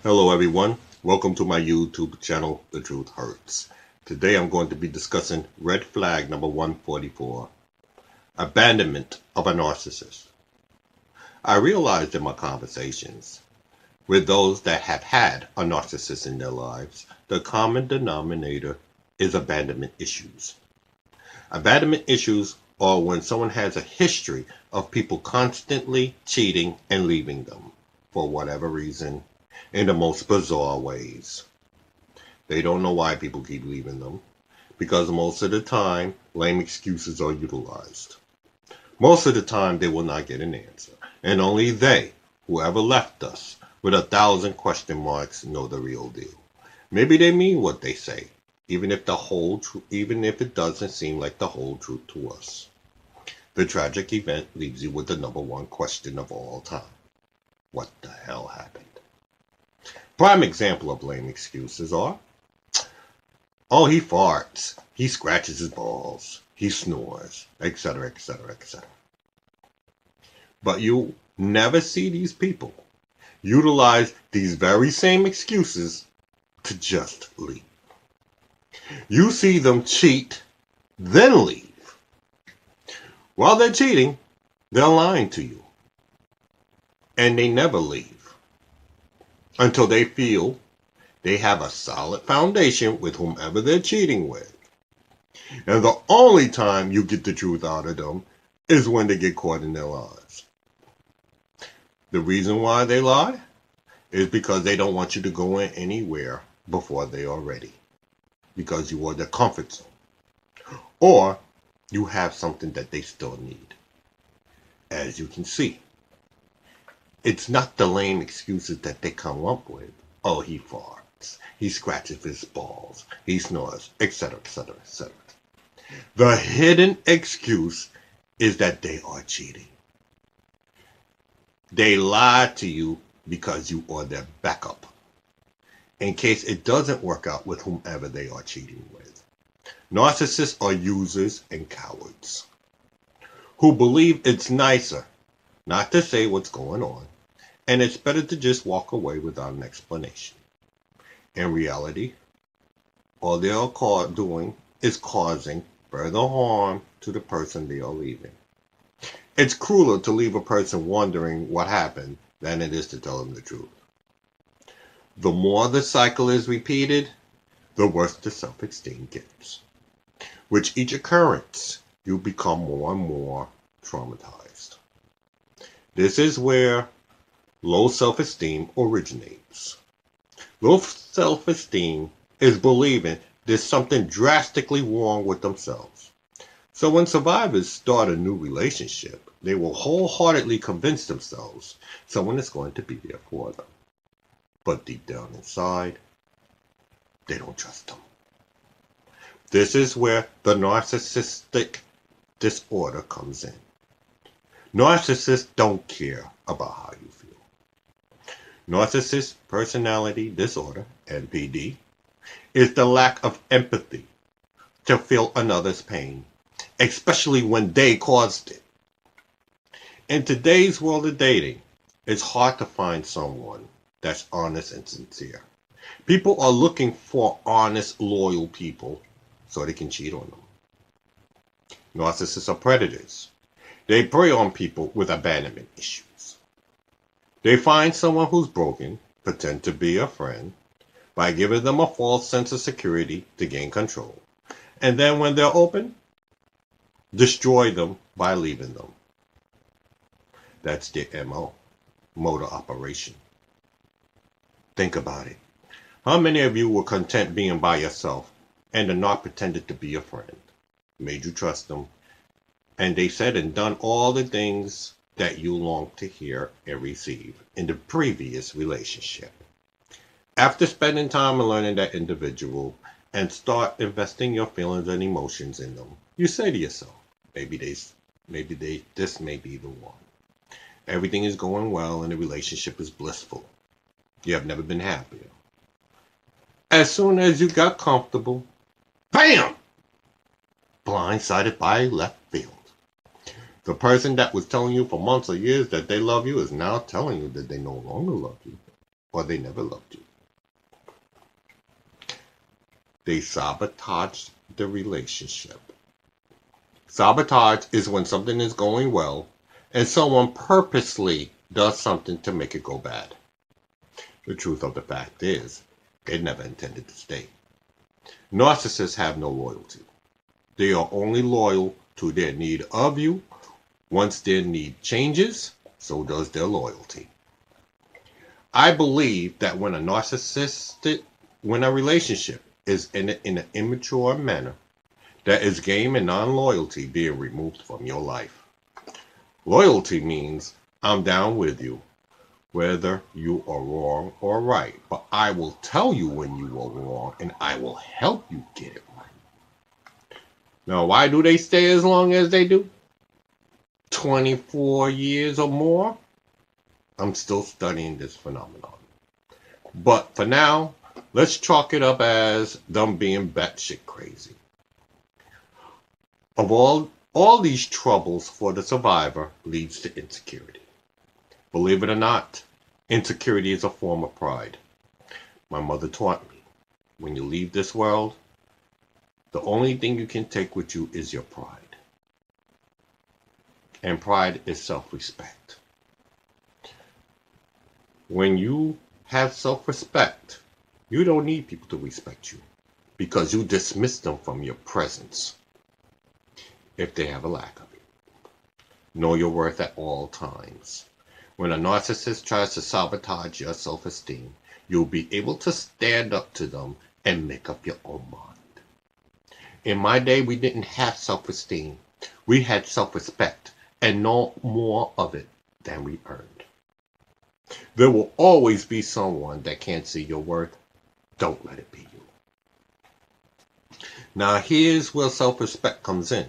Hello everyone, welcome to my YouTube channel, The Truth Hurts. Today I'm going to be discussing red flag number 144, abandonment of a narcissist. I realized in my conversations with those that have had a narcissist in their lives, the common denominator is abandonment issues. Abandonment issues are when someone has a history of people constantly cheating and leaving them for whatever reason, in the most bizarre ways. They don't know why people keep leaving them, because most of the time, lame excuses are utilized. Most of the time, they will not get an answer, and only they, whoever left us, with 1,000 question marks, know the real deal. Maybe they mean what they say, even if it doesn't seem like the whole truth to us. The tragic event leaves you with the number one question of all time. What the hell happened? Prime example of lame excuses are, oh, he farts, he scratches his balls, he snores, etc., etc., etc. But you never see these people utilize these very same excuses to just leave. You see them cheat, then leave. While they're cheating, they're lying to you. And they never leave until they feel they have a solid foundation with whomever they're cheating with. And the only time you get the truth out of them is when they get caught in their lies. The reason why they lie is because they don't want you to go in anywhere before they are ready. Because you are their comfort zone. Or you have something that they still need. As you can see, it's not the lame excuses that they come up with. Oh, he farts, he scratches his balls, he snores, etc., etc., etc. The hidden excuse is that they are cheating. They lie to you because you are their backup, in case it doesn't work out with whomever they are cheating with. Narcissists are users and cowards who believe it's nicer not to say what's going on, and it's better to just walk away without an explanation. In reality, all they are doing is causing further harm to the person they are leaving. It's crueler to leave a person wondering what happened than it is to tell them the truth. The more the cycle is repeated, the worse the self-esteem gets. With each occurrence, you become more and more traumatized. This is where low self-esteem originates. Low self-esteem is believing there's something drastically wrong with themselves. So when survivors start a new relationship, they will wholeheartedly convince themselves someone is going to be there for them. But deep down inside, they don't trust them. This is where the narcissistic disorder comes in. Narcissists don't care about how you feel. Narcissist personality disorder, NPD, is the lack of empathy to feel another's pain, especially when they caused it. In today's world of dating, it's hard to find someone that's honest and sincere. People are looking for honest, loyal people so they can cheat on them. Narcissists are predators. They prey on people with abandonment issues. They find someone who's broken, pretend to be a friend, by giving them a false sense of security to gain control. And then when they're open, destroy them by leaving them. That's their MO, mode of operation. Think about it. How many of you were content being by yourself and the narc pretended to be a friend, made you trust them, and they said and done all the things that you longed to hear and receive in the previous relationship? After spending time and learning that individual and start investing your feelings and emotions in them, you say to yourself, this may be the one. Everything is going well and the relationship is blissful. You have never been happier. As soon as you got comfortable, bam! Blindsided by left field. The person that was telling you for months or years that they love you is now telling you that they no longer love you. or they never loved you. They sabotage the relationship. Sabotage is when something is going well and someone purposely does something to make it go bad. The truth of the fact is, it never intended to stay. Narcissists have no loyalty. They are only loyal to their need of you. Once their need changes, so does their loyalty. I believe that when a relationship is in an immature manner, that is game and non-loyalty being removed from your life. Loyalty means I'm down with you, whether you are wrong or right. But I will tell you when you are wrong, and I will help you get it right. Now, why do they stay as long as they do? 24 years or more? I'm still studying this phenomenon. But for now, let's chalk it up as them being batshit crazy. Of all these troubles for the survivor leads to insecurity. Believe it or not, insecurity is a form of pride. My mother taught me, when you leave this world, the only thing you can take with you is your pride. And pride is self-respect. When you have self-respect, you don't need people to respect you because you dismiss them from your presence if they have a lack of it. Know your worth at all times. When a narcissist tries to sabotage your self-esteem, you'll be able to stand up to them and make up your own mind. In my day, we didn't have self-esteem. We had self-respect and no more of it than we earned. There will always be someone that can't see your worth. Don't let it be you. Now, here's where self-respect comes in.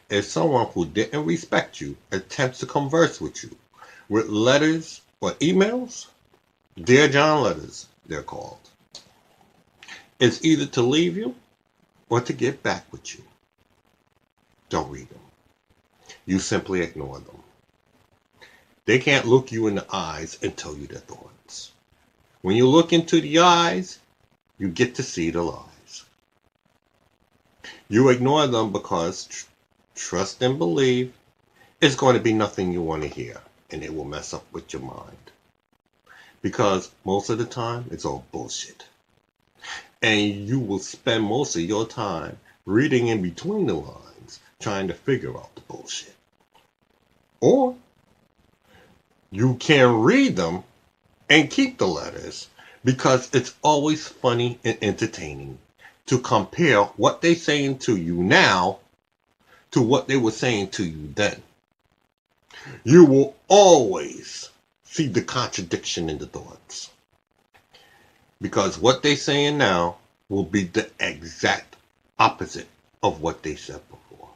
If someone who didn't respect you attempts to converse with you with letters or emails, Dear John letters, they're called, it's either to leave you or to get back with you. Don't read them. You simply ignore them. They can't look you in the eyes and tell you their thoughts. When you look into the eyes, you get to see the lies. You ignore them because trust and believe it's going to be nothing you want to hear, and it will mess up with your mind. Because most of the time, it's all bullshit. And you will spend most of your time reading in between the lines, trying to figure out the bullshit. Or you can read them and keep the letters because it's always funny and entertaining to compare what they're saying to you now to what they were saying to you then. You will always see the contradiction in the thoughts. Because what they're saying now will be the exact opposite of what they said before.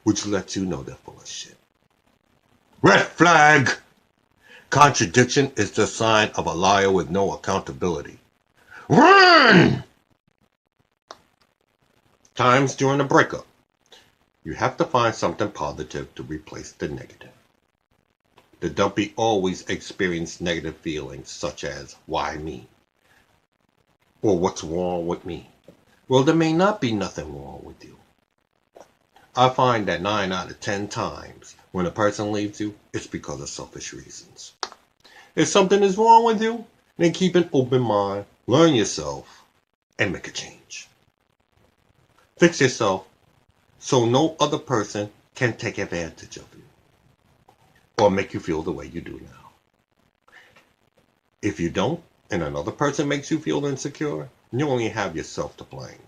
Which lets you know they're full of shit. Red flag! Contradiction is the sign of a liar with no accountability. Run! Times during a breakup. You have to find something positive to replace the negative. The dumpy always experience negative feelings such as, why me? Or what's wrong with me? Well, there may not be nothing wrong with you. I find that 9 out of 10 times when a person leaves you, it's because of selfish reasons. If something is wrong with you, then keep an open mind, learn yourself, and make a change. Fix yourself so no other person can take advantage of you or make you feel the way you do now. If you don't, and another person makes you feel insecure, you only have yourself to blame.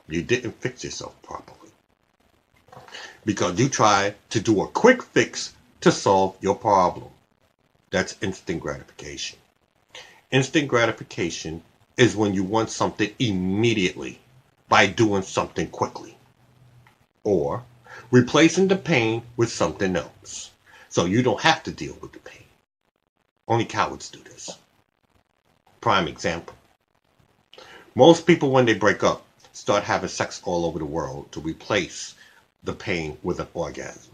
You didn't fix yourself properly because you tried to do a quick fix to solve your problem. That's instant gratification. Instant gratification is when you want something immediately by doing something quickly, or replacing the pain with something else so you don't have to deal with the pain. Only cowards do this. Prime example. Most people, when they break up, start having sex all over the world to replace the pain with an orgasm,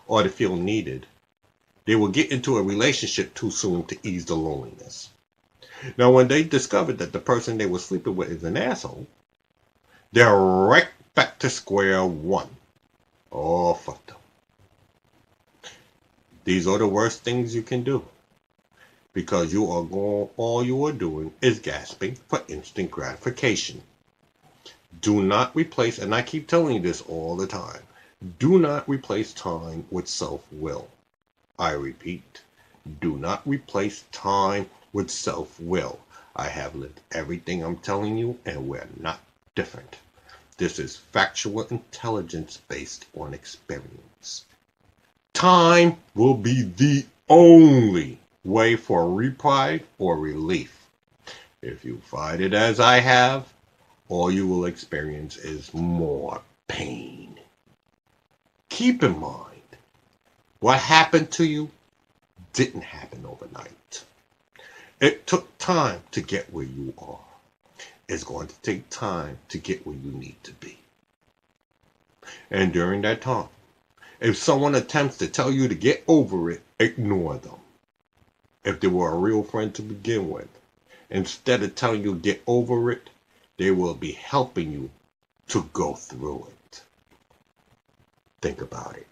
or to feel needed. They will get into a relationship too soon to ease the loneliness. Now, when they discovered that the person they were sleeping with is an asshole, they're right back to square one. Oh, fuck them. These are the worst things you can do, because all you are doing is gasping for instant gratification. Do not replace, and I keep telling you this all the time, do not replace time with self-will. I repeat, do not replace time with self-will. I have lived everything I'm telling you, and we're not different. This is factual intelligence based on experience. Time will be the only way for reprieve or relief. If you fight it as I have, all you will experience is more pain. Keep in mind, what happened to you didn't happen overnight. It took time to get where you are. It's going to take time to get where you need to be. And during that time, if someone attempts to tell you to get over it, ignore them. If they were a real friend to begin with, instead of telling you to get over it, they will be helping you to go through it. Think about it.